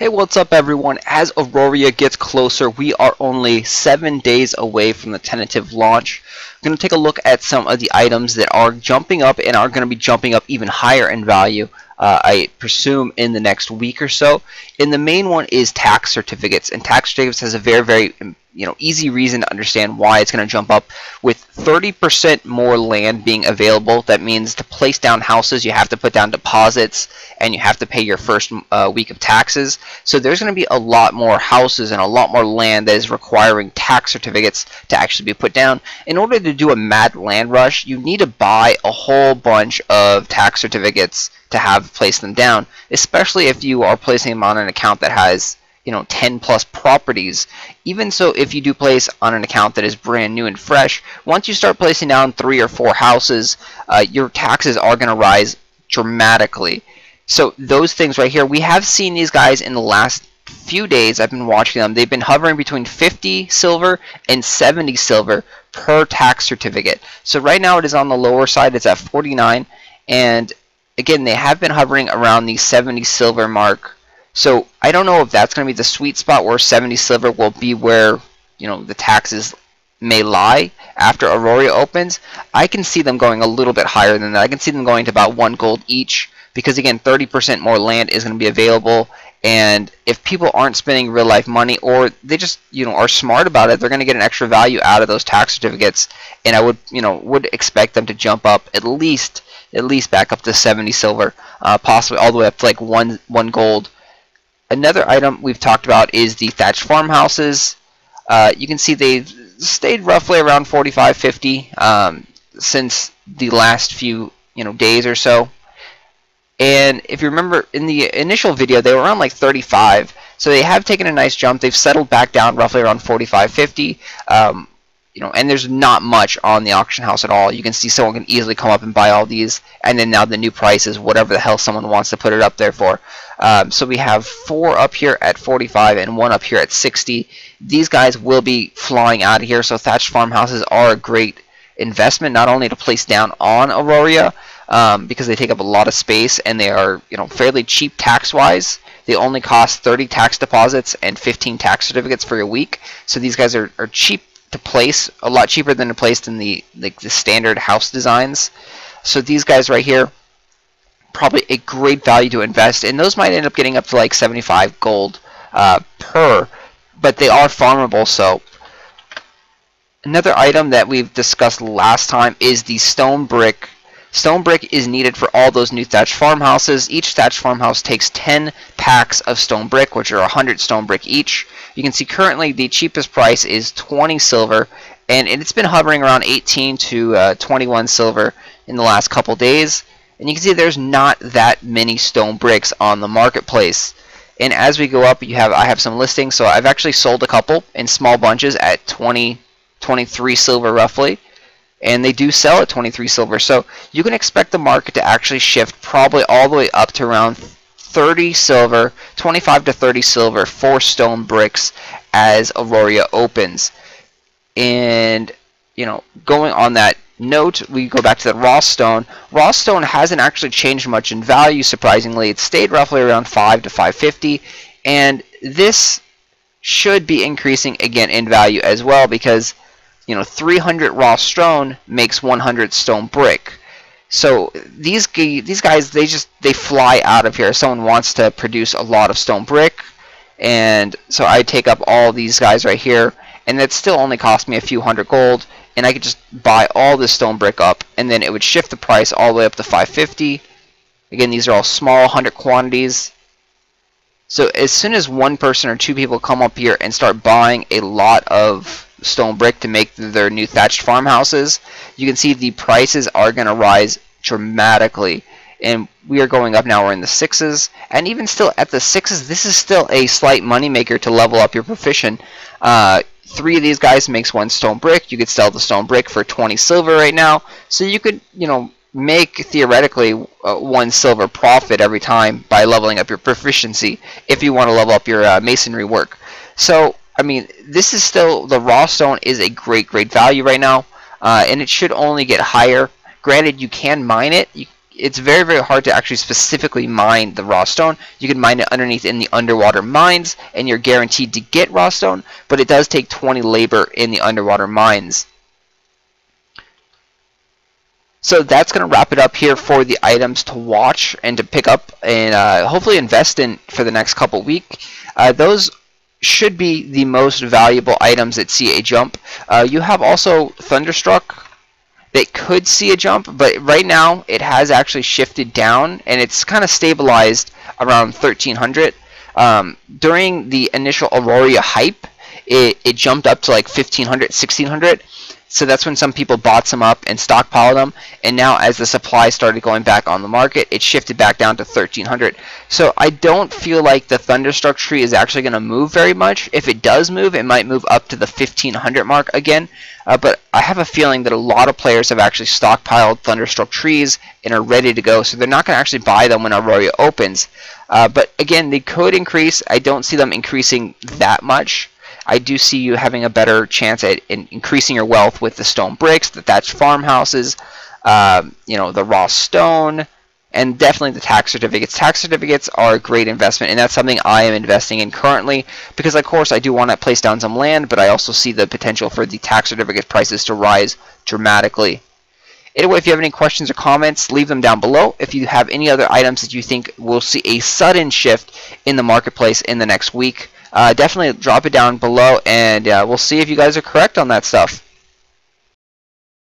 Hey, what's up everyone? As Auroria gets closer, we are only 7 days away from the tentative launch. I'm going to take a look at some of the items that are jumping up and are going to be jumping up even higher in value, I presume, in the next week or so. And the main one is tax certificates. And tax certificates has a very easy reason to understand why it's going to jump up. With 30% more land being available, that means to place down houses, you have to put down deposits and you have to pay your first week of taxes. So there's going to be a lot more houses and a lot more land that is requiring tax certificates to actually be put down. In order to do a mad land rush, you need to buy a whole bunch of tax certificates to have placed them down, especially if you are placing them on an account that has 10 plus properties. Even so, if you do place on an account that is brand new and fresh, once you start placing down 3 or 4 houses, your taxes are going to rise dramatically. So those things right here, we have seen these guys in the last few days. I've been watching them. They've been hovering between 50 silver and 70 silver per tax certificate. So right now it is on the lower side. It's at 49, and again, they have been hovering around the 70 silver mark. So I don't know if that's going to be the sweet spot where 70 silver will be where the taxes may lie after Auroria opens. I can see them going a little bit higher than that. I can see them going to about 1 gold each, because again, 30% more land is going to be available. And if people aren't spending real life money, or they just are smart about it, they're going to get an extra value out of those tax certificates. And I would expect them to jump up at least back up to 70 silver, possibly all the way up to like one gold. Another item we've talked about is the thatched farmhouses. You can see they've stayed roughly around 45-50 since the last few days or so. And if you remember, in the initial video, they were around like 35. So they have taken a nice jump. They've settled back down roughly around 45-50. And there's not much on the auction house at all. You can see someone can easily come up and buy all these, and then now the new price is whatever the hell someone wants to put it up there for. So we have 4 up here at 45 and 1 up here at 60. These guys will be flying out of here, so thatched farmhouses are a great investment, not only to place down on Auroria, because they take up a lot of space and they are fairly cheap tax-wise. They only cost 30 tax deposits and 15 tax certificates for a week. So these guys are cheap to place, a lot cheaper than to place in the standard house designs. So these guys right here, probably a great value to invest, and those might end up getting up to like 75 gold per, but they are farmable. So another item that we've discussed last time is the stone brick. Stone brick is needed for all those new thatched farmhouses. Each thatched farmhouse takes 10 packs of stone brick, which are 100 stone brick each. You can see currently the cheapest price is 20 silver, and it's been hovering around 18 to 21 silver in the last couple days. And you can see there's not that many stone bricks on the marketplace. And as we go up, I have some listings. So I've actually sold a couple in small bunches at 23 silver roughly. And they do sell at 23 silver. So you can expect the market to actually shift probably all the way up to around 30 silver, 25 to 30 silver for stone bricks as Auroria opens. And going on that note, we go back to the raw stone. Raw stone hasn't actually changed much in value, surprisingly. It stayed roughly around 5 to 550, and this should be increasing again in value as well, because 300 raw stone makes 100 stone brick. So these guys, they fly out of here. If someone wants to produce a lot of stone brick, and so I take up all these guys right here, and that still only cost me a few hundred gold, and I could just buy all this stone brick up, and then it would shift the price all the way up to 550. Again, these are all small 100 quantities. So as soon as one person or 2 people come up here and start buying a lot of stone brick to make their new thatched farmhouses, you can see the prices are going to rise dramatically. And we are going up now. We're in the 6s, and even still at the 6s, this is still a slight money maker to level up your proficient. 3 of these guys makes 1 stone brick. You could sell the stone brick for 20 silver right now, so you could make theoretically 1 silver profit every time by leveling up your proficiency if you want to level up your masonry work. So I mean, this is still, the raw stone is a great value right now, and it should only get higher. Granted, you can mine it, it's very, very hard to actually specifically mine the raw stone. You can mine it underneath in the underwater mines, and you're guaranteed to get raw stone, but it does take 20 labor in the underwater mines. So that's going to wrap it up here for the items to watch and to pick up and hopefully invest in for the next couple weeks. Those should be the most valuable items that see a jump. You have also Thunderstruck that could see a jump, but right now it has actually shifted down and it's kind of stabilized around 1300. During the initial Auroria hype, it jumped up to like 1500, 1600. So that's when some people bought some up and stockpiled them, and now as the supply started going back on the market, it shifted back down to 1300. So I don't feel like the Thunderstruck tree is actually going to move very much. If it does move, it might move up to the 1500 mark again, but I have a feeling that a lot of players have actually stockpiled Thunderstruck trees and are ready to go, so they're not going to actually buy them when Auroria opens. But again, they could increase. I don't see them increasing that much. I do see you having a better chance at increasing your wealth with the stone bricks, the thatched farmhouses, you know, the raw stone, and definitely the tax certificates. Tax certificates are a great investment, and that's something I am investing in currently because, of course, I do want to place down some land, but I also see the potential for the tax certificate prices to rise dramatically. Anyway, if you have any questions or comments, leave them down below. If you have any other items that you think will see a sudden shift in the marketplace in the next week, definitely drop it down below, and we'll see if you guys are correct on that stuff.